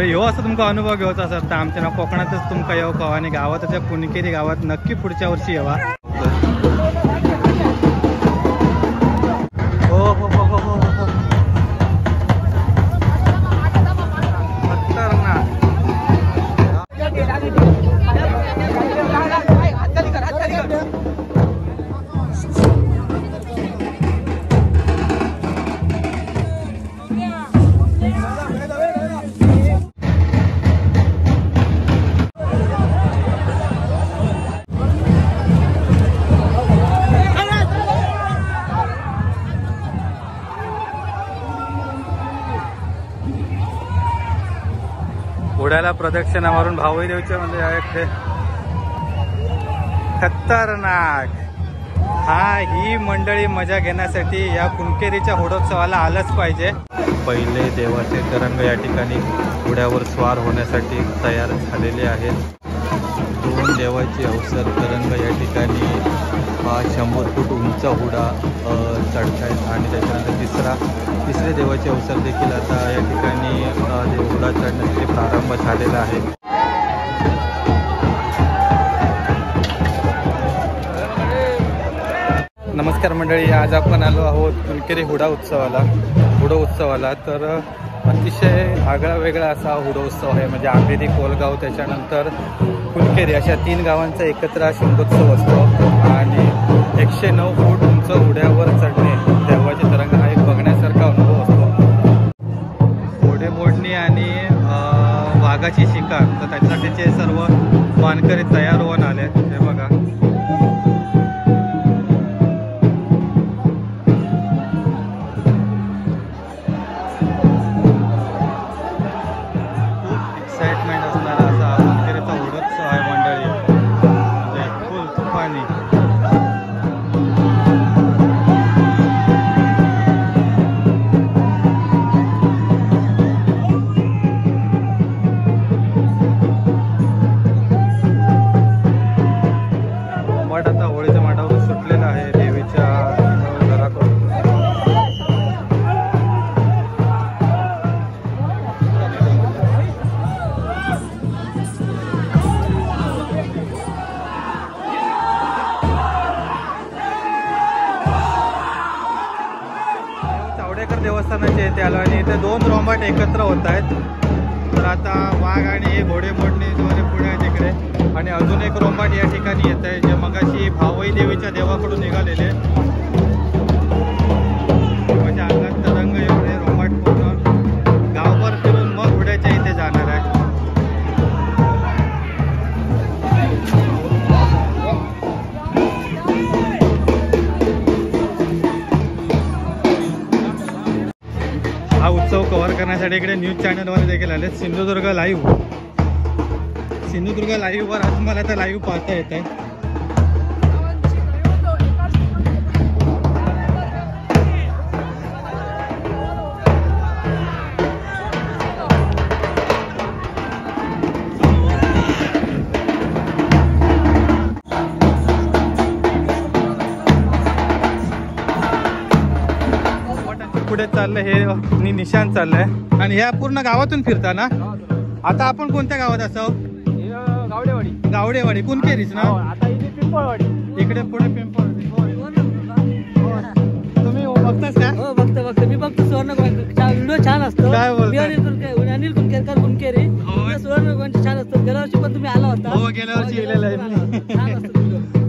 ह्यो असं तुमका अनुभव घेवचा असत तर आमच्या कोकणातच तुमका येऊ कवा आणि गावात कुणकेरी गावात नक्की पुढच्या वर्षी येवा। हो हो हो हो हो हो घोड्याला प्रदक्षिणा मारून भावई देवचे म्हणजे आहे खतरनाक। हा ही मंडळी मजा घेण्यासाठी या कुणकेरीच्या होडोत्सवाला आलंच पाहिजे। पहिले देवाचे तरंग या ठिकाणी घोड्यावर स्वार होण्यासाठी तयार झालेले आहेत। 2 देवाची अवसर तरंग या ठिकाणी 100 फूट उंच होडा चढतायत आणि त्याच्यानंतर तिसरे देवाचे अवसर देखील आता या ठिकाणी होडा चढण्यासाठी प्रारंभ झालेला आहे। नमस्कार मंडळी, आज आपण आलो आहोत कुणकेरी हुडा उत्सवाला। तर अतिशय आगळा वेगळा असा हुडा उत्सव आहे। म्हणजे आंबेरी, कोलगाव, त्याच्यानंतर कुणकेरी अशा 3 गावांचा एकत्र शिमगोत्सव असतो आणि 109 फूट उंच हुड्यावर चढणे देवाचे तरंग हा एक बघण्यासारखा अनुभव असतो। घोडे मोडणी आणि वाघाची शिकार, तर त्याच्यासाठीचे सर्व वानकरी तयार होऊन आले। हे बघा, एक्साइटमेंट असणारा असा कुणकेरीचा होडोत्सव आहे मंडळी। फुल तुफानी रोंबाट आता होळीच्या माठावरून सुटलेला आहे देवीच्या घराकडून। चावडेकर देवस्थानाचे इथे आलो आणि इथे 2 रोंबाट एकत्र होत आहेत। तर आता वाघ आणि घोडे मोडणी जोरे पुढे आहे तिकडे आणि अजून एक रोंबाट या ठिकाणी येत आहे, जे मगाशी भावई देवीच्या देवाकडून निघालेले। माझ्या अंगात तरंग एवढे रोंबाट पूर्ण गावभर फिरून मग घोड्याच्या इथे जाणार आहे। हा उत्सव कव्हर करण्यासाठी इकडे न्यूज चॅनलवर देखील आले। सिंधुदुर्ग लाईव्ह वर आज मला तर लाईव्ह पाहता येत आहे। पुढे चाललंय हे निशाण चाललंय आणि ह्या पूर्ण गावातून फिरता ना। आता आपण कोणत्या गावात असाव? गावडेवाडी कुणकेरीच ना। आता इथे पिंपळवाडी, इकडे पुढे पिंपळवाडी। तुम्ही बघतास का? हो बघतो मी बघतो। सुवर्ण व्हिडिओ छान असतो। काय बोलताय? अनिल कुणकेरकर कुणकेरी सुवर्ण छान असतो। गेल्या वर्षी पण तुम्ही आला होता। हो, गेल्या वर्षी गेलेला आहे।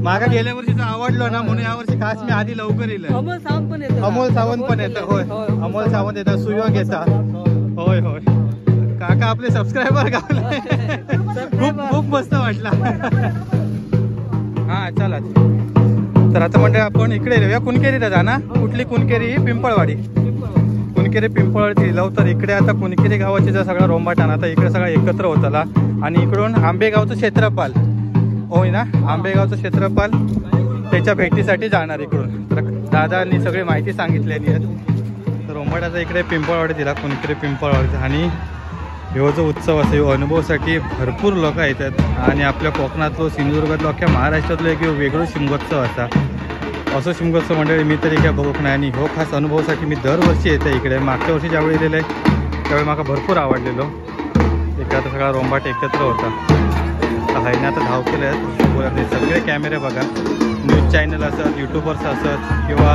मागा गेल्या वर्षीच आवडलो ना म्हणून यावर्षी खास मी आधी लवकर येईल। अमोल सावंत पण येतो। होय, अमोल सावंत येतात, सुयोग येतात। होय होय, काका आपले सबस्क्रायबर गावले। खूप मस्त वाटला। हा चला, तर आता म्हणजे आपण इकडे येऊया कुणकेरीला जा ना। कुठली कुणकेरी? पिंपळवाडी। कुणकेरी पिंपळवाडी लिहिलं तर इकडे आता कुणकेरी गावाचे जो सगळा रोंबाट आहे ना, आता इकडे सगळा एकत्र होताला आणि इकडून आंबेगावचं क्षेत्रपाल होय ना, आंबेगावचं क्षेत्रपाल त्याच्या भेटीसाठी जाणार इकडून। तर दादांनी सगळी माहिती सांगितलेली आहे। तर रोंबाटाचा इकडे पिंपळवाडी दिला, कुणकेरी पिंपळवाडीचा। आणि ह्यो जो उत्सव असतो अनुभवासाठी भरपूर लोक येतात आणि आपल्या कोकणातलो, सिंधुदुर्गातलो, अख्ख्या महाराष्ट्रातलो एक वेगळो शिमगोत्सव असा। असो शिमगोत्सव मंडळी मी तरी काय बघूक नाही आणि ह्यो खास अनुभवासाठी मी दरवर्षी येते इकडे। मागच्या वर्षी ज्यावेळी दिले त्यावेळी मला भरपूर आवडलेलो। इकडे आता सगळा रोंबाट एकत्र होता. हायने आता धाव केले आहेत. सगळे कॅमेरे बघा, न्यूज चॅनल असत, यूट्यूबर्स असत किंवा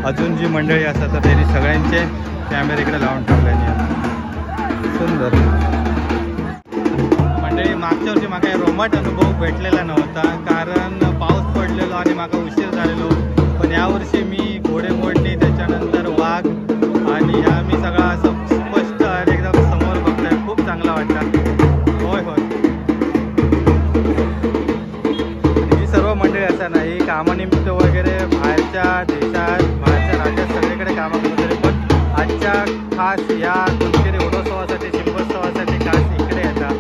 अजून जी मंडळी असतात तर त्यांनी सगळ्यांचे कॅमेरे इकडे लावून ठेवले. सुंदर मंडळी. मागच्या वर्षी माका रोंबाट अनुभव भेटलेला नव्हता कारण पाऊस पडलेलो आणि माका उशीर झालेलो. पण यावर्षी मी घोडे मोडणी, त्याच्यानंतर वाघ आणि ह्या मी सगळा असं स्पष्ट आणि एकदम समोर बघतोय. खूप चांगला वाटतं. होय होय. ही सर्व मंडळी असं नाही कामानिमित्त वगैरे बाहेरच्या देशात, बाहेरच्या राज्यात सगळीकडे कामं वगैरे, पण आजच्या खास या कुणकेरी होडोत्सवासाठी, शिमगोत्सवासाठी खास इकडे येतात.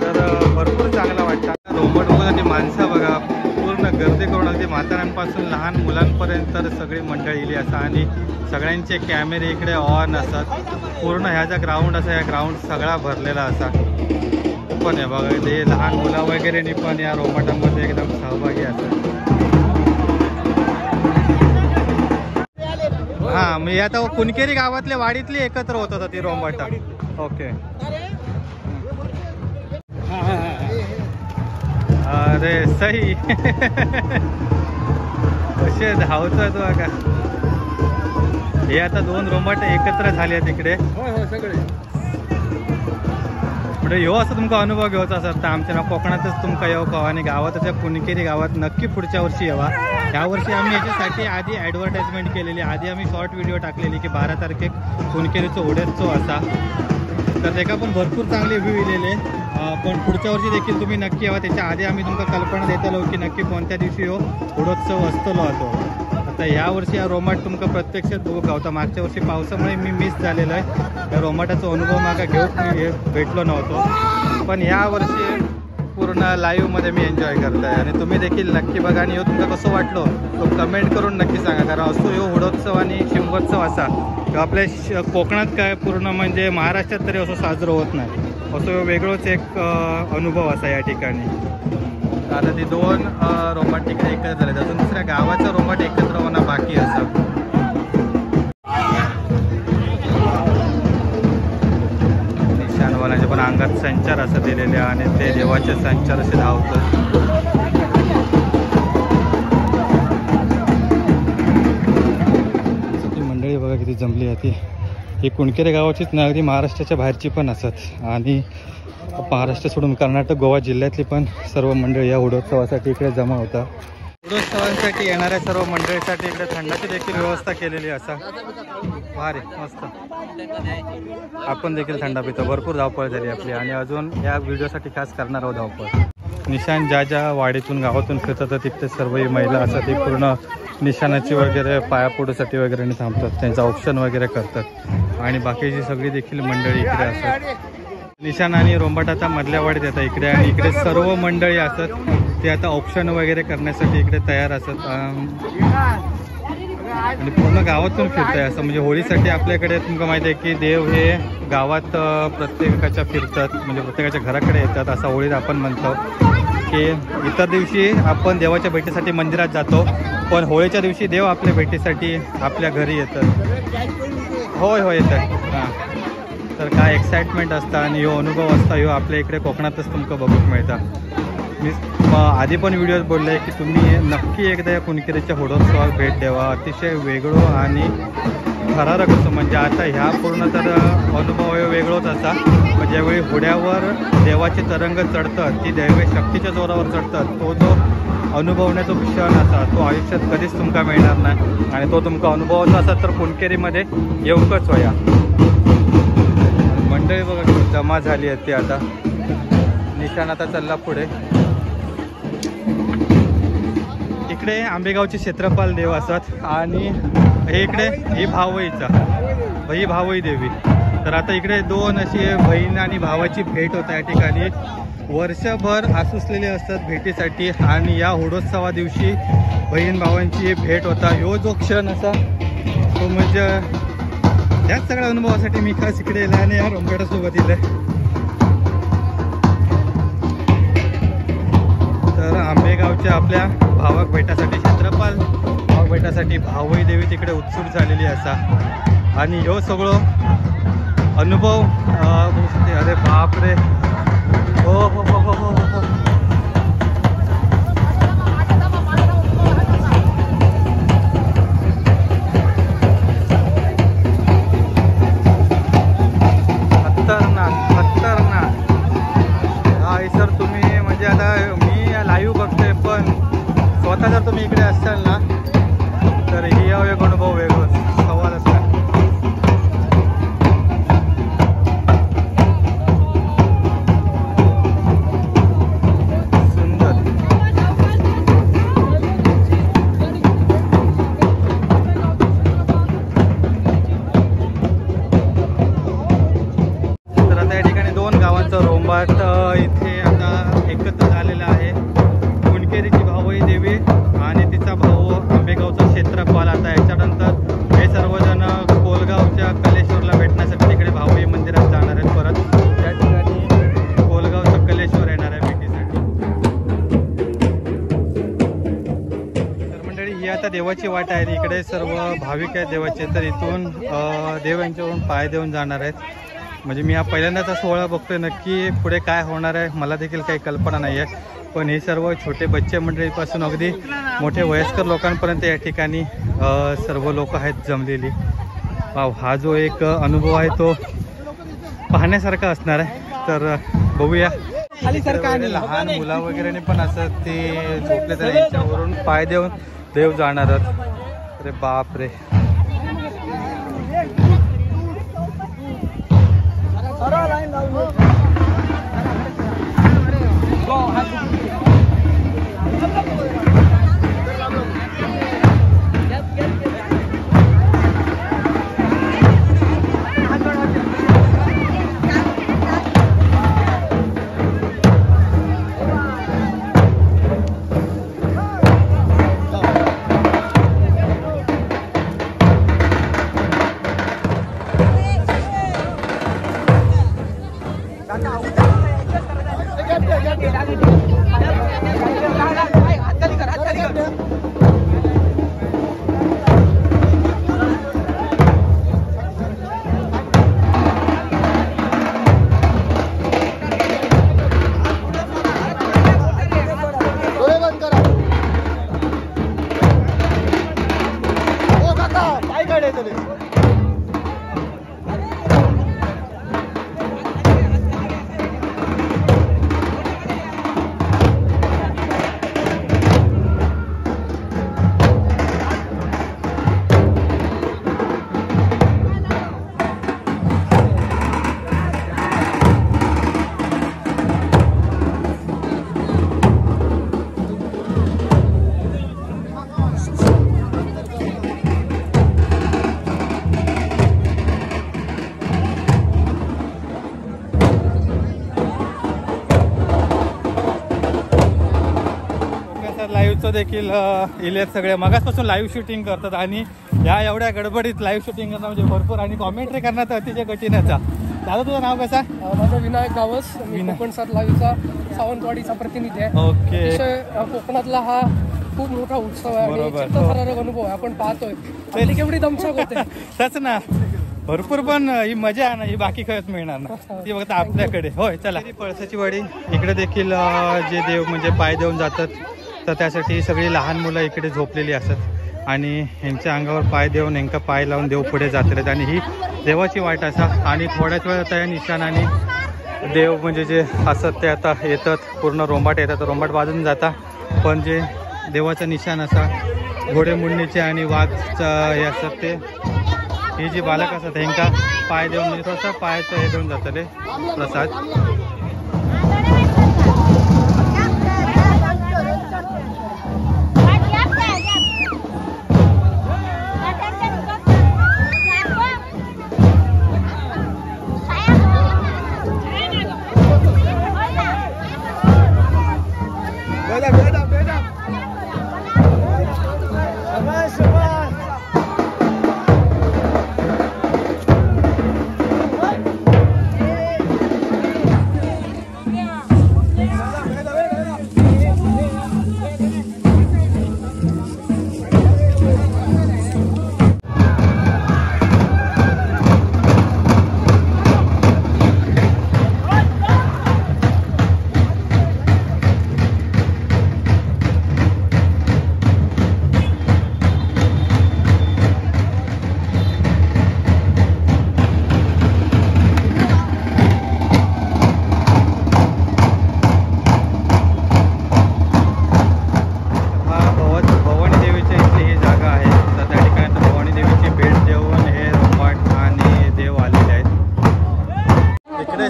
तर भरपूर चांगला वाटतं. रोंबाट बघण्यासाठी माणसं बघा, पूर्ण गर्दी करून अगदी म्हाताऱ्यांपासून लहान मुलांपर्यंत सगळी मंडळी इली असतात आणि सगळ्यांचे कॅमेरे इकडे ऑन असतात. पूर्ण ह्या ज्या ग्राउंड असा, या ग्राउंड सगळा भरलेला असा. पण आहे बघा, ते लहान मुलं वगैरे पण या रोंबाटामध्ये एकदम सहभागी असतात. हां, मी आता कुणकेरी गावातले वाडीतली एकत्र होत होता ती रोंबाटा. ओके. अरे सही. कसे धावतोय तो का. हे आता 2 रोंबाट एकत्र झाले आहेत इकडे. सगळे पुढे येऊ असं तुमचा अनुभव घ्यायचा असं तर आमच्या कोकणातच तुमका येऊ कवा आणि गावातच्या कुणकेरी गावात नक्की पुढच्या वर्षी यावा. यावर्षी आम्ही याच्यासाठी आधी ॲडव्हर्टाइजमेंट केलेली. आधी आम्ही शॉर्ट व्हिडिओ टाकलेली की 12 तारखेक कुणकेरीचं होडोत्सव असा. तर त्याका पण भरपूर चांगले व्ह्यू इलेले. पण पुढच्या वर्षी देखील तुम्ही नक्की यावा. त्याच्या आधी आम्ही तुमका कल्पना देतलो की नक्की कोणत्या दिवशी हो होडोत्सव असतलो होतो. आता यावर्षी हा रोंबाट तुमका प्रत्यक्षात बघू गावता. मागच्या वर्षी पावसामुळे मी मिस झालेलं आहे. त्या रोंबाटाचा अनुभव मागा घेऊन मी भेटलो नव्हतो. पण यावर्षी पूर्ण लाईव्हमध्ये मी एन्जॉय करताय आणि तुम्ही देखील नक्की बघा. आणि तुमका कसं वाटलो तो कमेंट करून नक्की सांगा. कारण असतो ह्यो होडोत्सव आणि शिमगोत्सव असा आपल्या कोकणात काय पूर्ण म्हणजे महाराष्ट्रात तरी असं साजरं होत नाही. असं वेगळंच एक अनुभव असा या ठिकाणी. आता ती 2 रोंबाट तिकडे एकत्र झाले. अजून दुसऱ्या गावाचा रोंबाट एकत्र होणं बाकी असं. निशाणवाल्यांच्या पण अंगात संचार असं दिलेले आणि ते देवाचे संचार असे धावतात. ती मंडळी बघा किती जमली आहे. ही कुणकेरी गावाचीच नाही, अगदी महाराष्ट्राच्या बाहेरची पण असत आणि महाराष्ट्र सोडून कर्नाटक, गोवा जिल्ह्यातली पण सर्व मंडळी या होडोत्सवासाठी इकडे जमा होता. होडोत्सवांसाठी येणाऱ्या सर्व मंडळीसाठी इकडे थंडाची देखील व्यवस्था केलेली असा. भारी मस्त. आपण देखील थंडा पितो. भरपूर धावपळ झाली आपली आणि अजून या व्हिडिओसाठी खास करणार आहोत धावपळ. निशाण ज्या वाडीतून गावातून फिरतात तिथे सर्व महिला असतात. ती पूर्ण निशाणाची वगैरे पायापोडीसाठी वगैरे थांबतात. त्यांचं ऑप्शन वगैरे करतात आणि बाकीची सगळी देखील मंडळी इकडे असतात. निशाण आणि रोंबाट आता मधल्या वाडीत येतात इकडे आणि इकडे सर्व मंडळी असतात ते आता ऑप्शन वगैरे करण्यासाठी इकडे तयार असतात. आणि पूर्ण गावातून फिरताय असं म्हणजे होळीसाठी आपल्याकडे तुमका माहिती आहे की देव हे गावात प्रत्येकाच्या फिरतात म्हणजे प्रत्येकाच्या घराकडे येतात. असा होळीत आपण म्हणतो की इतर दिवशी आपण देवाच्या भेटीसाठी मंदिरात जातो पण होळीच्या दिवशी देव आपल्या भेटीसाठी आपल्या घरी येतात. होय होय येतात. हां, तर काय एक्साइटमेंट असतं आणि ह्यो अनुभव असता ह्यो आपल्या इकडे कोकणातच तुमका बघूक मिळता. मी आधी पण व्हिडिओत बोलले की तुम्ही नक्की एकदा या कुणकेरीच्या होडोत्सवात भेट द्यावा. अतिशय वेगळं आणि थरारक असं म्हणजे आता ह्या पूर्ण तर अनुभव वेगळंच असा. ज्यावेळी होड्यावर देवाचे तरंग चढतात ती दैवी शक्तीच्या जोरावर चढतात तो जो अनुभवण्याचा क्षण असा तो आयुष्यात कधीच तुमका मिळणार नाही आणि तो तुमका अनुभवाचा असा तर कुणकेरीमध्ये येऊकच वया. मंडळी बघा जमा झाली आहे ती आता. निशाण आता चालला पुढे. इकडे आंबेगावचे क्षेत्रपाल देव असतात आणि हे इकडे ही भावई देवी. तर आता इकडे 2 अशी बहीण आणि भावाची भेट होता या ठिकाणी. वर्षभर आसुसलेले असतात भेटीसाठी आणि या होडोत्सवा दिवशी बहीण भावांची भेट होता. ह्यो जो क्षण असा तो म्हणजे याच सगळ्या अनुभवासाठी मी खास इकडे येला आणि या रोंबाटासोबत इले. तर आंबेगावच्या आपल्या भावक भेटासाठी क्षेत्रपाल भावक भेटासाठी भावई देवी तिकडे उत्सुक झालेली असा आणि ह्यो सगळं अनुभव बघू शकते. अरे बाप रे, हो हो हो हो हो हो. खतरनाक खतरनाक. हा सर तुम्ही म्हणजे आता मी लाईव्ह बघतोय, पण स्वतः जर तुम्ही इकडे असाल ना तर ही एक अनुभव वेगळाच सवाल असणार. रोंबाट इथे आता एकत्र झालेला आहे. कुणकेरीची भावई देवी आणि तिचा भाऊ आंबेगावचा क्षेत्रपाल. आता याच्यानंतर हे सर्वजण कोलगावच्या कलेश्वरला भेटण्यासाठी तिकडे भावई मंदिरात जाणार आहेत. परत त्या ठिकाणी कोलगावचं कलेश्वर येणार आहे भेटीसाठी. तर मंडळी ही आता देवाची वाट आहे. इकडे सर्व भाविक आहेत देवाचे, तर इथून देव यांच्यावरून पाय देऊन जाणार आहेत. म्हणजे मी हा पहिल्यांदाचा सोहळा बघतोय. नक्की पुढे काय होणार आहे मला देखील काही कल्पना नाही आहे. पण हे सर्व छोटे बच्चे मंडळीपासून अगदी मोठे वयस्कर लोकांपर्यंत या ठिकाणी सर्व लोक आहेत जमलेली. हा जो एक अनुभव आहे तो पाहण्यासारखा असणार आहे. तर बघूया. लहान मुला वगैरे पण असं ते झोपले तर यांच्यावरून पाय देऊन देव जाणार. अरे बाप रे. लाईव्हचं देखील इलेट सगळे मगासपासून लाईव्ह शूटिंग करतात आणि या एवढ्या गडबडीत लाईव्ह शूटिंग करणं म्हणजे भरपूर आणि कॉमेंट्री करण्यात अतिशय कठीणचा. दादा तुझं नाव कसं? माझं विनायक गावस. मी कोकण 7 लाईव्हचा सावंतवाडीचा प्रतिनिधी आहे. ओके. कोकणातला हा खूप मोठा उत्सव आहे आणि चित्तथरारक अनुभव आहे. आपण पाहतोय पहिली केवढी दमछाक होते. त्याच ना भरपूर, पण ही मजा आहे ना ही बाकी खेळत मिळणार ना ती बघता आपल्याकडे. होय चला. पळसाची वाडी इकडे देखील जे देव म्हणजे पाय देऊन जातात तर त्यासाठी सगळी लहान मुलं इकडे झोपलेली असतात आणि ह्यांच्या अंगावर पाय देऊन ह्यांका पाय लावून देव पुढे जातात आणि ही देवाची वाट असा. आणि थोड्याच वेळ आता या निशाणाने देव म्हणजे जे असतात ते आता येतात, पूर्ण रोंबाट येतात, रोंबाट बाजून जाता. पण जे देवाचा निशाण असा घोडेमुंडणीचे आणि वाघचा हे असतात ते ही जी बालक असतात ह्यांका पाय देऊन म्हणजे थोडासा पायाचं हे देऊन जातं ते प्रसाद.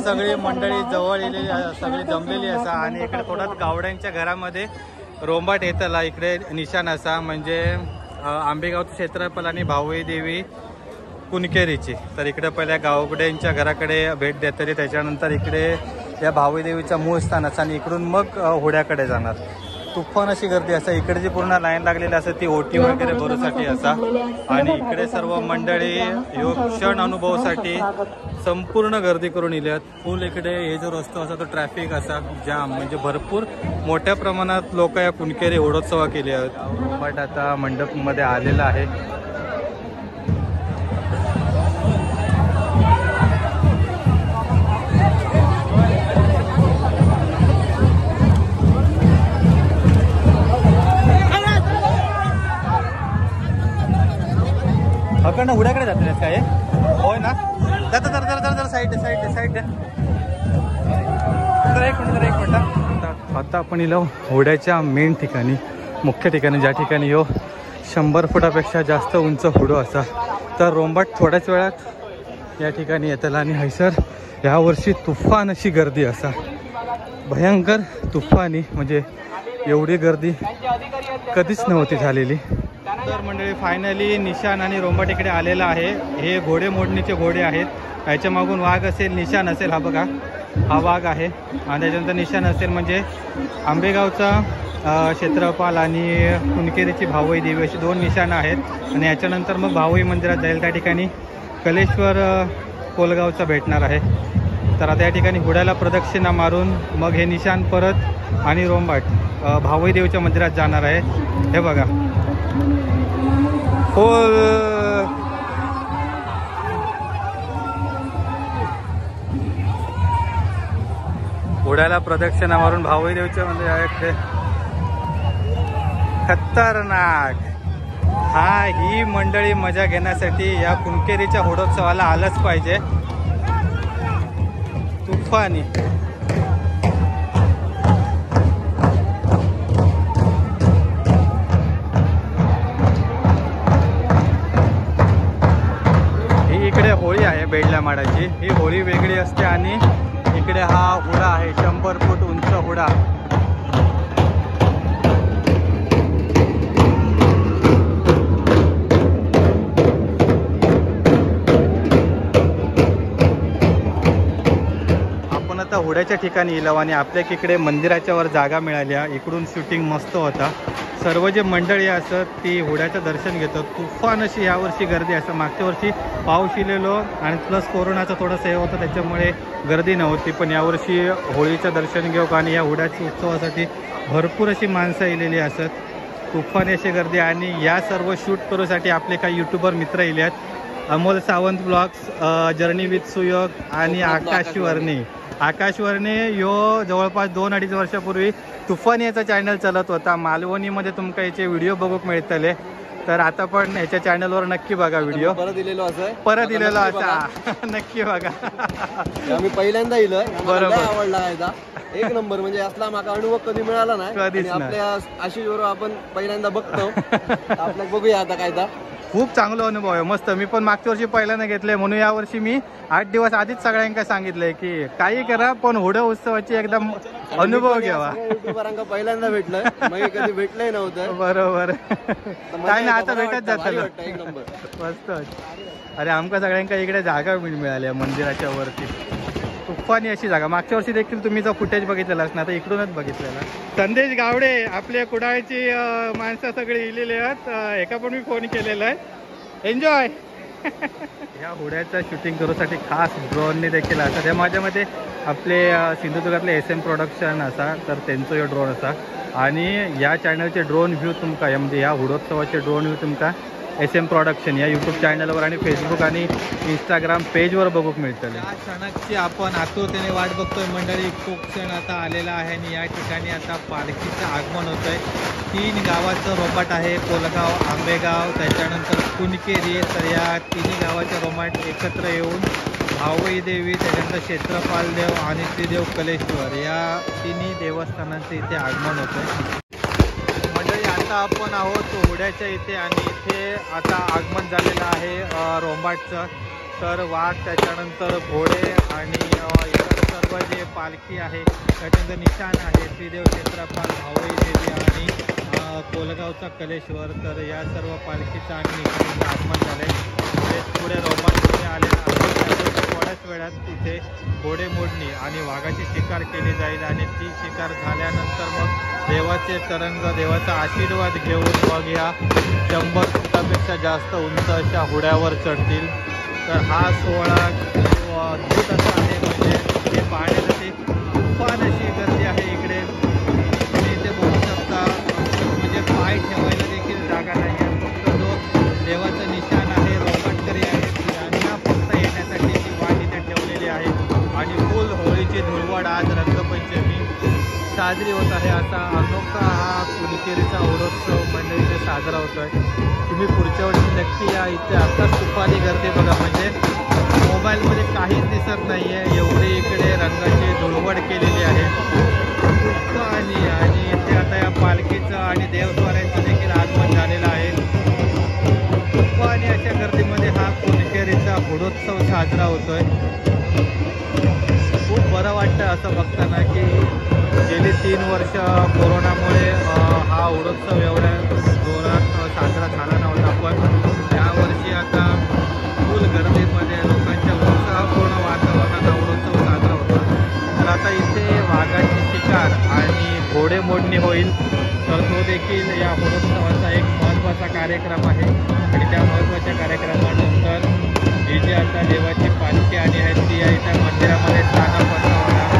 सगळी मंडळी जवळ येलेली सगळी जमलेली असा आणि इकडे थोडं गावड्यांच्या घरामध्ये रोंबाट येतला इकडे निशाण असा म्हणजे आंबेगावचं क्षेत्रफळ आणि भावई देवी कुणकेरीची. तर इकडे पहिल्या गावड्यांच्या घराकडे भेट देतली, त्याच्यानंतर इकडे या भावई देवीचा मूळ स्थान असा आणि इकडून मग होड्याकडे जाणार. तुफान अशी गर्दी असा, इकडे जी पूर्ण लाईन लागलेली असते ती ओटी वगैरे भरूसाठी असा आणि इकडे सर्व मंडळी ह्यो क्षण अनुभवासाठी संपूर्ण गर्दी करून येल्यात. फुल इकडे हे जो रस्तो असा तो ट्रॅफिक असा जाम म्हणजे भरपूर मोठ्या प्रमाणात लोक या कुणकेरी होडोत्सवा केले आहेत. बट आता मंडपमध्ये आलेला आहे. अकडनं उड्याकडे जाते काय होय ना? जाता जरा जरा जरा साईड साईड साईड एक मिनिट. आता आपण इलो होड्याच्या मेन ठिकाणी मुख्य ठिकाणी ज्या ठिकाणी यो 100 फुटापेक्षा जास्त उंच होडो असा. तर रोंबाट थोड्याच वेळात या ठिकाणी येतला आणि हैसर यावर्षी तुफान अशी गर्दी असा, भयंकर तुफानी म्हणजे एवढी गर्दी कधीच नव्हती झालेली. तर मंडळी फायनली निशाण आणि रोंबाट इकडे आलेला आहे. हे घोडे मोडणीचे घोडे आहेत. याच्या मागून वाघ असेल, निशाण असेल, हा बघा हा वाघ आहे आणि त्याच्यानंतर निशाण असेल म्हणजे आंबेगावचा क्षेत्रपाल आणि कुणकेरीची भावई देवी अशी 2 निशाणं आहेत. आणि याच्यानंतर मग भावई मंदिरात जाईल, त्या ठिकाणी कलेश्वर कोलगावचा भेटणार आहे. तर आता या ठिकाणी घोड्याला प्रदक्षिणा मारून मग हे निशाण परत आणि रोंबाट भावई देवीच्या मंदिरात जाणार आहे. हे बघा हो घोड्याला प्रदक्षिणा मारून भावई देवीच्या मंदिर आहे. खतरनाक. हा ही मंडळी मजा घेण्यासाठी या कुणकेरीच्या होडोत्सवाला आलंच पाहिजे. तुफानी इकडे होळी आहे बेडल्या माडाची. ही होळी वेगळी असते आणि इकडे हा हुडा आहे 100 फूट उंच हुडा. आपण आता हुड्याच्या ठिकाणी येलो आणि आपल्या इकडे मंदिराच्या वर जागा मिळाल्या. इकडून शूटिंग मस्त होता. सर्व जे मंडळी असत ती होड्याचं दर्शन घेतात. तुफान अशी यावर्षी गर्दी असं. मागच्या वर्षी पाऊस इलेलो आणि प्लस कोरोनाचं थोडंसं हे होतं त्याच्यामुळे गर्दी नव्हती, पण यावर्षी होळीचं दर्शन घेऊ आणि या होड्याच्या उत्सवासाठी भरपूर अशी माणसं येलेली असत. तुफान अशी गर्दी आणि या सर्व शूट करूसाठी आपले काही यूट्यूबर मित्र येले आहेत. Amol Sawant vlogs, journey with Suyog आणि आकाश वर्णे. आकाश वर्णे यो जवळपास 2-2.5 वर्षापूर्वी तुफान याचा चॅनल चालत होता. मालवणीमध्ये तुमका याचे व्हिडिओ बघूक मिळतले. तर आता पण ह्याच्या चॅनलवर नक्की बघा व्हिडिओ. परत दिलेलो असा नक्की बघा. आम्ही पहिल्यांदा इलोय, बरोबर आवडला एक नंबर. म्हणजे असला माका अनुभव कधी मिळाला नाही. कधीच आपल्या आशिष बरोबर आपण पहिल्यांदा बघतो. आपल्याला बघूया आता कायदा. खूप चांगला अनुभव आहे, मस्त. मी पण मागच्या वर्षी पहिल्यांदा घेतलंय म्हणून यावर्षी मी 8 दिवस आधीच सगळ्यांना सांगितलंय की काही करा पण होड्या उत्सवाची एकदम अनुभव घ्यावा. युट्यूबरांका पहिल्यांदा भेटलंय, मग कधी भेटलंय नव्हतं. बरोबर. काय नाही आता भेटत जातं मस्त. अरे आमका सगळ्यांका इकडे जागा मिळाली मंदिराच्या वरती. तुफानी अशी जागा. मागच्या वर्षी देखील तुम्ही जो फुटेज बघितलेला ना, आता इकडूनच बघितलेला. संदेश गावडे आपल्या कुडाळची माणसं सगळी इलेली आहेत. एका पण मी फोन केलेला आहे. एन्जॉय. ह्या होड्याचं शूटिंग करूसाठी खास ड्रोनने देखील असा. त्या माझ्यामध्ये आपले सिंधुदुर्गातले SM प्रोडक्शन असा, तर त्यांचं हे ड्रोन असा. आणि या चॅनलचे ड्रोन व्ह्यू तुमका म्हणजे या होडोत्सवाचे ड्रोन व्ह्यू तुमका SM प्रोडक्शन या यूट्यूब चॅनलवर आणि फेसबुक आणि इंस्टाग्राम पेजवर बघूक मिळतं. या क्षणाची आपण आतुरतेने वाट बघतोय मंडळी. खूप क्षण आता आलेला आहे आणि या ठिकाणी आता पालखीचं आगमन होत आहे. 3 गावाचं रोंबाट आहे. कोलगाव, आंबेगाव, त्याच्यानंतर कुणकेरी. तर या 3 गावाचे रोंबाट एकत्र येऊन भावई देवी, त्याच्यानंतर क्षेत्रपाल देव आणि त्रिदेव कलेश्वर या 3 देवस्थानांचं इथे आगमन होत आहे. आता आपण आहोत होड्याच्या इथे आणि इथे आता आगमन झालेलं आहे रोंबाटचं. तर वाघ, त्याच्यानंतर घोडे आणि इतर सर्व जे पालखी आहे त्याच्यानंतर निशाण आहे, श्रीदेव क्षेत्रपाल, भावई देवी आणि कोलगावचा कलेश्वर, तर या सर्व पालखीचा आणि निशाणीचं आगमन झाले. ते पुढे रोमांच आलेला आहे. थोड्याच वेळात तिथे घोडे मोडणी आणि वाघाची शिकार केली जाईल आणि ती शिकार झाल्यानंतर मग देवाचे तरंग, देवाचा आशीर्वाद घेऊन मग या 100 फुटापेक्षा जास्त उंच अशा होड्यावर चढतील. तर हा सोहळा अद्भुत असा आहे, म्हणजे हे पाहण्यासाठी तुफान अशी गर्दी आहे इकडे. तुम्ही इथे बघू शकता, म्हणजे पाय ठेवायला देखील जागा नाही आहे. फक्त जो देवाचं निशाण आहे, रोमांचकरी आहेत, यांना फक्त येण्यासाठी ती वाट इथे ठेवलेली आहे. आणि फुल होळीची धुळवड, आज रंगपंचमी साजरी होत आहे. असा अनोखा हा कुणकेरीचा होळोत्सव मंडळीने साजरा होतो आहे. तुम्ही पुढच्या वर्षी नक्की या. इथे आत्ताच तुफानी गर्दी बघा, म्हणजे मोबाईलमध्ये काहीच दिसत नाही आहे, एवढी इकडे रंगाची धुळवड केलेली आहे तुफानी. आणि इथे आता या पालखीचं आणि देवस्वाऱ्यांचं देखील आगमन झालेलं आहे. तुफानी अशा गर्दीमध्ये हा कुणकेरीचा होळोत्सव साजरा होतोय. खूप बरं वाटतं असं बघताना की गेली 3 वर्ष कोरोनामुळे हा होळोत्सव एवढ्या जोरात साजरा झाला नव्हता, पण यावर्षी आता फुल गर्दीमध्ये लोकांच्या उत्साहपूर्ण वातावरणात हा होळोत्सव साजरा होतो. तर आता इथे वाघाची शिकार आणि घोडे मोडणी होईल, तर तो देखील या होळोत्सवाचा एक महत्त्वाचा कार्यक्रम आहे. आणि त्या महत्त्वाच्या कार्यक्रमानंतर ही जी आता देवाची पालखी आणि आहे ती इथं मंदिरामध्ये स्थानापन्न होणार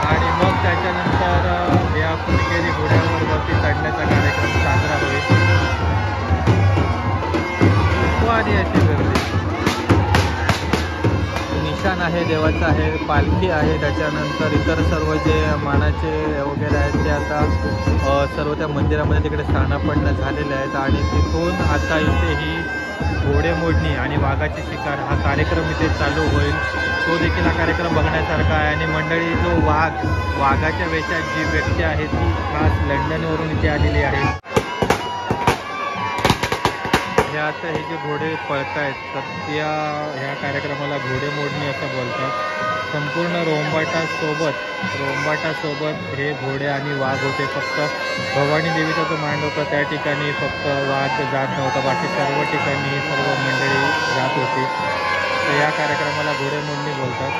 आणि मग त्याच्यानंतर या कुणकेरी घोड्यावर वरती चढण्याचा कार्यक्रम साजरा होईल. आणि अशी गर्दी, निशाण आहे देवाचं आहे, पालखी आहे, त्याच्यानंतर इतर सर्व जे मानाचे वगैरे आहेत ते आता सर्व त्या मंदिरामध्ये तिकडे स्थानापन्न झालेले आहेत. आणि तिथून आता इथे ही घोडे मोडणी आणि वाघाची शिकार हा कार्यक्रम इथे चालू होईल. तो देखील हा कार्यक्रम बघण्यासारखा आहे. आणि मंडळी, जो वाघाच्या वेशात जी व्यक्ती आहे ती खास लंडनवरून इथे आलेली आहे. हे आता हे जे घोडे पळत आहेत तर ह्या कार्यक्रमाला घोडे मोडणी असं बोलतात. संपूर्ण रोंबाटासोबत हे घोडे आणि वाघ होते. फक्त भवानी देवीचा जो मांड होता त्या ठिकाणी फक्त वाघ जात नव्हता, बाकी सर्व ठिकाणी सर्व मंडळी जात होती. तर या कार्यक्रमाला घोडे मोडणी बोलतात.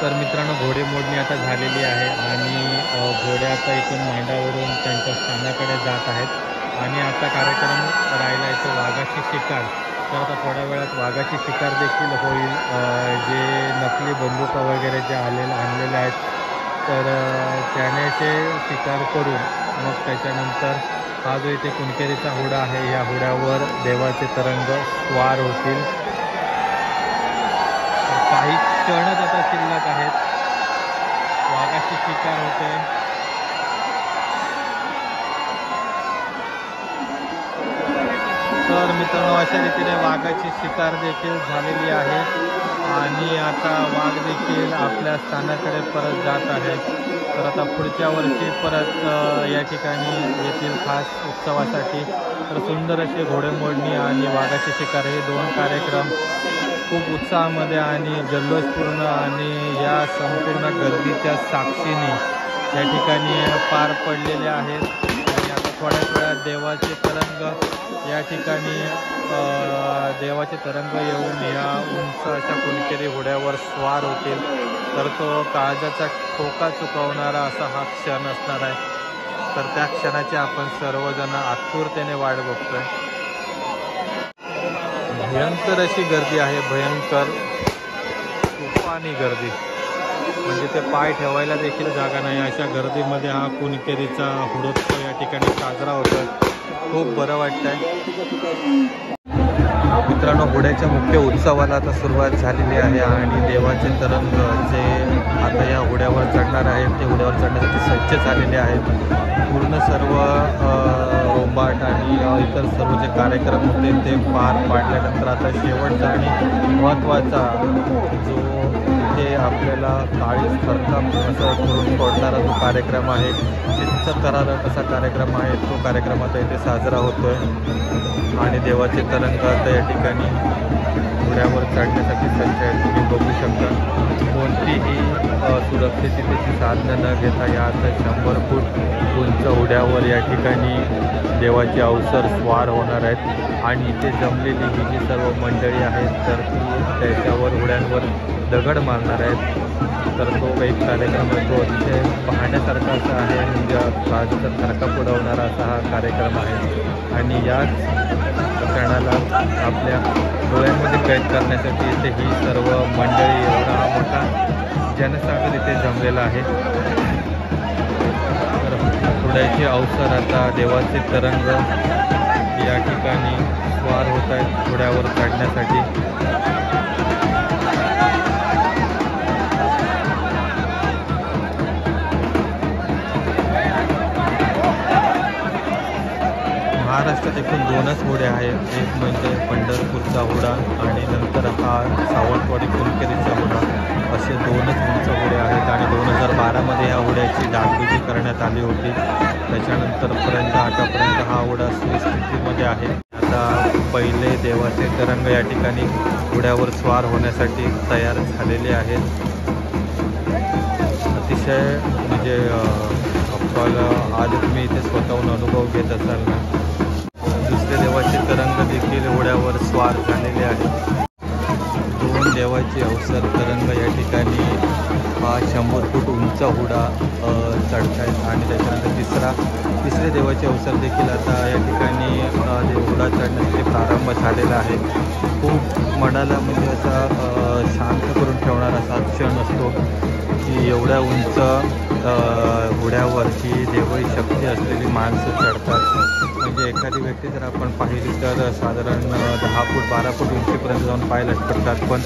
तर मित्रांनो, घोडे मोडणी आता झालेली आहे आणि घोडे आता इथून मांडावरून त्यांच्या स्थानाकडे जात आहेत. आणि आता कार्यक्रम राहिला आहे तो वाघाची शिकार. तर आता थोड्या वेळात वाघाची शिकार देखील होईल. जे नकली बंदुका वगैरे जे आणलेले आहेत तर त्याने ते शिकार करून मग त्याच्यानंतर हा जो इथे कुणकेरीचा होडा आहे या होड्यावर देवाचे तरंग स्वार होतील. काही क्षणच आता शिल्लक आहेत, वाघाची शिकार होते. तर मित्रांनो, अशा रीतीने वाघाची शिकार देखील झालेली आहे आणि आता वाघ देखील आपल्या स्थानाकडे परत जात आहे. तर आता पुढच्या वर्षी परत या ठिकाणी येथील खास उत्सवासाठी तर सुंदर असे घोडेमोडणी आणि वाघाची शिकार हे 2 कार्यक्रम खूप उत्साहामध्ये आणि जल्लोषपूर्ण आणि या संपूर्ण गर्दीच्या साक्षीने या ठिकाणी पार पडलेले आहेत. आणि आता थोड्याच वेळात देवाचे तरंग या ठिकाणी देवाचे तरंग येऊन या उंच अशा कुणकेरी घोड्यावर स्वार होतील. तर तो काळजाचा ठोका चुकवणारा असा हा क्षण असणार आहे. तर त्या क्षणाची आपण सर्वजण आतुरतेने वाट बघतोय. भयंकर अशी गर्दी आहे, भयंकर तुफानी गर्दी, म्हणजे ते पाय ठेवायला देखील जागा नाही. अशा गर्दीमध्ये हा कुणकेरीचा होळोत्सव या ठिकाणी साजरा होतोय. खूप बरं वाटतंय. मित्रांनो, घोड्याच्या मुख्य उत्सवाला आता सुरुवात झालेली आहे आणि देवाचे तरंग जे आता या घोड्यावर चढणार आहेत ते घोड्यावर चढण्यासाठी सज्ज झालेले आहेत. पूर्ण सर्व रोंबाट आणि इतर सर्व जे कार्यक्रम होते ते पार पाडल्यानंतर आता शेवटचा आणि महत्त्वाचा जो इथे आपल्याला काळीच थरकाप असं करून सोडणारा जो कार्यक्रम आहे, चित्त थरारक असा कार्यक्रम आहे, तो कार्यक्रम आता इथे साजरा होतोय. आणि देवाचे तरंग आता या ठिकाणी घोड्यावर चढण्यासाठी सज्ज आहेत. तुम्ही बघू शकता कोणतीही सुरक्षिततेची साधनं न घेता या आता 100 फूट उंच उड्यावर या ठिकाणी देवाचे अवसर स्वार होणार आहेत. आणि इथे जमलेली ही जी सर्व मंडळी आहेत तर ती त्याच्यावर उड्यांवर दगड मारणार आहेत. तर तो एक कार्यक्रम आहे, तो अतिशय पाहण्यासारखा असा आहे. म्हणजे काळजाचा थरकाप उडवणारा असा हा कार्यक्रम आहे. आणि याच क्षणाला आपल्या डोळ्यांमध्ये कैद करण्यासाठी इथे ही सर्व मंडळी, एवढा हा मोठा जनसागर इथे जमलेला आहे. तर उड्याचे अवसर आता देवाचे तरंग या ठिकाणी स्वार होत आहेत घोड्यावर चढण्यासाठी. महाराष्ट्रात एकूण 2च होड्या आहेत. एक म्हणजे पंढरपूरचा होडा आणि नंतर हा सावंतवाडी कुणकेरीचा होडा, असे 2च उंच होडे आहेत. आणि 2012मध्ये ह्या होड्याची डागडुजी करण्यात आली होती. त्याच्यानंतरपर्यंत आतापर्यंत हा होडा सुस्थितीमध्ये आहे. आता पहिले देवाचे तरंग या ठिकाणी होड्यावर स्वार होण्यासाठी तयार झालेले आहेत. अतिशय म्हणजे आपल्याला आज तुम्ही इथे स्वतःहून अनुभव घेत असाल ना. दुसरे देवाचे तरंग देखील होड्यावर स्वार झालेले आहेत. 2 देवाचे अवसर तरंग या ठिकाणी हा 100 फूट उंच होडा चढत आहेत. आणि त्याच्यानंतर तिसरे देवाचे अवसर देखील आता या ठिकाणी होडा चढण्यासाठी प्रारंभ झालेला आहे. खूप मनाला म्हणजे असा शांत करून ठेवणारा असा क्षण असतो की एवढ्या उंच घोड्यावर ही देवळी शक्ती असलेली माणसं चढतात. म्हणजे एखादी व्यक्ती जर आपण पाहिली तर साधारण 10 फूट 12 फूट उंचीपर्यंत जाऊन पाय लटकतात. पण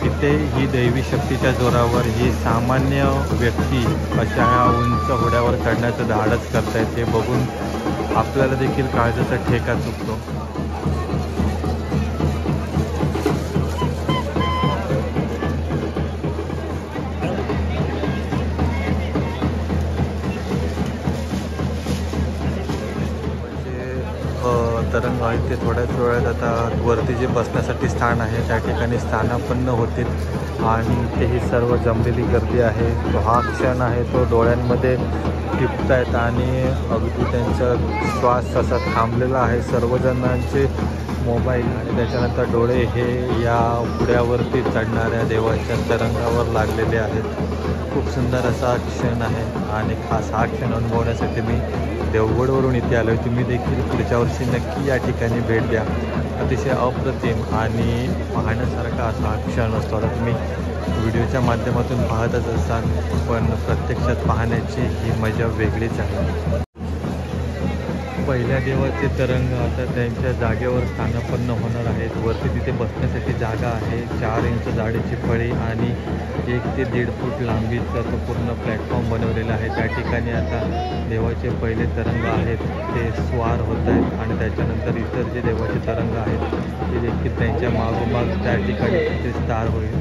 इथे ही दैवी शक्तीच्या जोरावर ही सामान्य व्यक्ती अशा ह्या उंच घोड्यावर चढण्याचं धाडस करतायत. हे बघून आपल्याला देखील काळजाचा ठेका चुकतो. तरंग आहेत ते थोड्याच वेळात आता वरती जे बसण्यासाठी स्थान आहे त्या ठिकाणी स्थानापन्न होतील. आणि तेही सर्व जमलेली गर्दी आहे. तो हा क्षण आहे तो डोळ्यांमध्ये टिपतायत आणि अगदी त्यांचा श्वास असा थांबलेला आहे. सर्वजणांचे मोबाईल आणि त्याच्यानंतर डोळे हे या पुढ्यावरती चढणाऱ्या देवाच्या तरंगावर लागलेले आहेत. खूप सुंदर असा क्षण आहे आणि खास हा क्षण अनुभवण्यासाठी मी देवगडवरून इथे आलो आहे. तुम्ही देखील पुढच्या वर्षी नक्की या ठिकाणी भेट द्या. अतिशय अप्रतिम आणि पाहण्यासारखा असा हा क्षण असतो. आता तुम्ही व्हिडिओच्या माध्यमातून पाहतच असाल पण प्रत्यक्षात पाहण्याची ही मजा वेगळीच आहे. पहिल्या देवाचे तरंग आता त्यांच्या जागेवर स्थानापन्न होणार आहेत. वरती तिथे बसण्यासाठी जागा आहे. 4 इंच जाडीची फळी आणि 1 ते 1.5 फूट लांबीचा तो पूर्ण प्लॅटफॉर्म बनवलेला आहे. त्या ठिकाणी आता देवाचे पहिले तरंग आहेत ते स्वार होत आहेत. आणि त्याच्यानंतर इतर जे देवाचे तरंग आहेत ते देखील त्यांच्या मागोमाग त्या ठिकाणी तिथे स्थार होईल.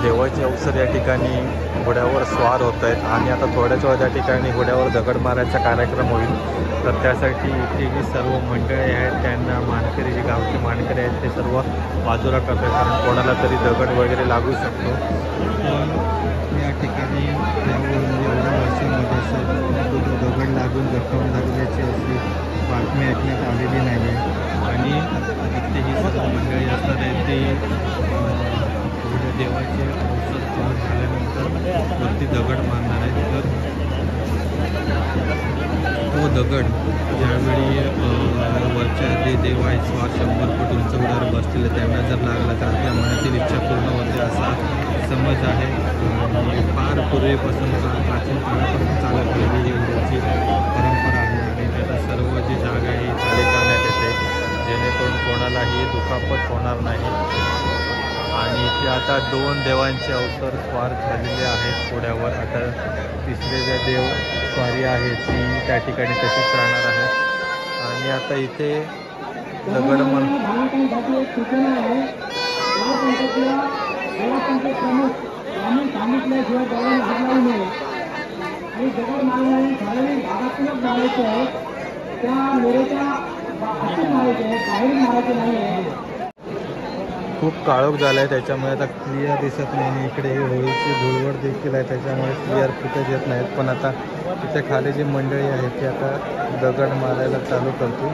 देवाचे अवसर या ठिकाणी घोड्यावर स्वार होत आहेत. आणि आता थोड्याच वेळा त्या ठिकाणी घोड्यावर दगड मारायचा कार्यक्रम होईल. तर त्यासाठी इथे जी सर्व मंडळी आहेत त्यांना मानकरी जे गावचे मानकरी आहेत ते सर्व बाजूला करतात. कारण कोणाला तरी दगड वगैरे लागू शकतो. पण या ठिकाणी एवढ्या वर्षामध्ये असं दगड लागून जखम झालेल्याची अशी बातमी ऐकण्यात आलेली नाही आहे. आणि इथे ही सर्व मंडळी असतात ते देवाचे अवसर स्वार झाल्यानंतर वरती दगड मारणार आहेत. तर तो दगड ज्यावेळी वरच्या जे देव आहेत स्वार 100 फूट उंच उड्यावर बसलेले त्यांना जर लागला तर आपल्या मनातील इच्छा पूर्ण होते असा समज आहे. आणि फार पूर्वीपासून प्राचीन काळापासून चालत आलेली ही उड्याची परंपरा आहे. आणि त्याचा सर्व जी जागा आहे खाली करण्यात येते जेणेकरून कोणालाही दुखापत होणार नाही. आणि इथे आता 2 देवांचे अवसर स्वार झालेले आहेत घोड्यावर. आता तिसरे जे देव स्वारी आहे ती त्या ठिकाणी तशीच राहणार आहे. आणि आता इथे दगड आम्ही सांगितल्याशिवाय दगड मारणार नाही आणि दगड मारणारे ठराविक भागातूनच मारायचे आहेत. त्या मेरेच्या आतून मारायचे आहे, बाहेर मारायचे नाही आहे. खूप काळोख झाला आहे त्याच्यामुळे आता क्लिअर दिसत नाही आणि इकडे होळीची धुळवड देखील आहे त्याच्यामुळे क्लिअर फुटेज येत नाहीत. पण आता तिथे खाली जी मंडळी आहे ती आता दगड मारायला चालू करते.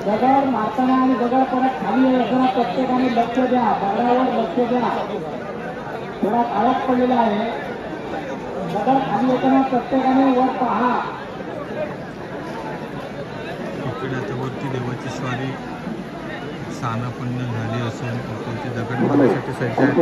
दगड मारताना आणि दगड परत खाली येताना प्रत्येकाने लक्ष द्या, दगडावर लक्ष द्या. थोडा काळोख पडलेला आहे. दगड खाली येताना प्रत्येकाने वर पहा. इकडे आता वरती देवाची स्वारी स्थानापन्न झाली असून त्यांचे दगड मारण्यासाठी सज्ज आहेत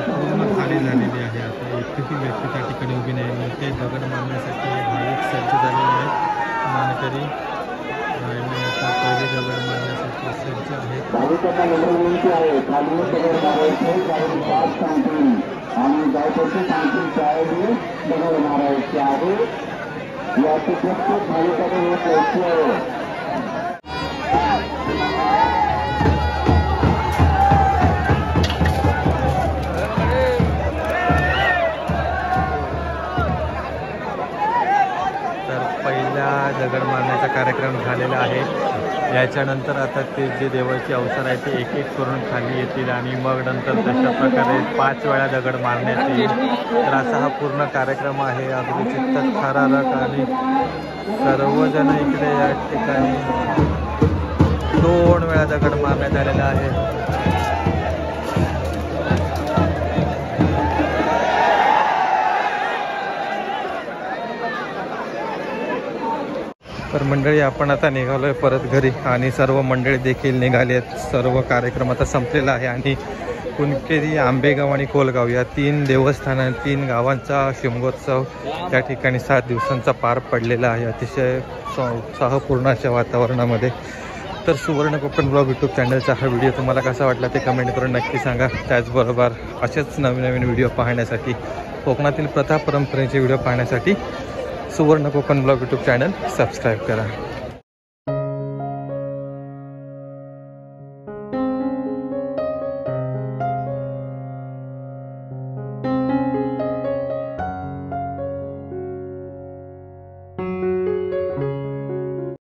पूर्ण खाली झालेली आहे. आता एकही व्यक्ती त्या ठिकाणी उभी नाही. ते दगड मारण्यासाठी भाविक सज्ज झालेले आहेत. मानकरी आता पहिले दगड मारण्यासाठी सज्ज आहेत. आणि गावचे सांगतील त्यावेळी दगड मारायचे आहे. याचे प्रत्येक भाविकाने पोहोचले आहे. दगड मारण्याचा कार्यक्रम झालेला आहे. याच्यानंतर आता ते जे देवाची अवसर आहे ते एक एक करून खाली येतील आणि मग नंतर तशा प्रकारे 5 वेळा दगड मारण्यात येईल. तर असा हा पूर्ण कार्यक्रम आहे. अगदी चित्त थरारक आणि सर्वजण इकडे या ठिकाणी 2 वेळा दगड मारण्यात आलेला आहे. तर मंडळी आपण आता निघालोय परत घरी आणि सर्व मंडळी देखील निघाली आहेत. सर्व कार्यक्रम आता संपलेला आहे आणि कुणकेरी, आंबेगाव आणि कोलगाव या 3 देवस्थान 3 गावांचा शिमगोत्सव त्या ठिकाणी 7 दिवसांचा पार पडलेला आहे अतिशय उत्साहपूर्ण अशा वातावरणामध्ये. तर सुवर्ण कोकण ब्लॉग यूट्यूब चॅनलचा हा व्हिडिओ तुम्हाला कसा वाटला ते कमेंट करून नक्की सांगा. त्याचबरोबर असेच नवीन नवीन व्हिडिओ पाहण्यासाठी, कोकणातील प्रथा परंपरेचे व्हिडिओ पाहण्यासाठी सुवर्ण Konkan blog YouTube channel subscribe करा.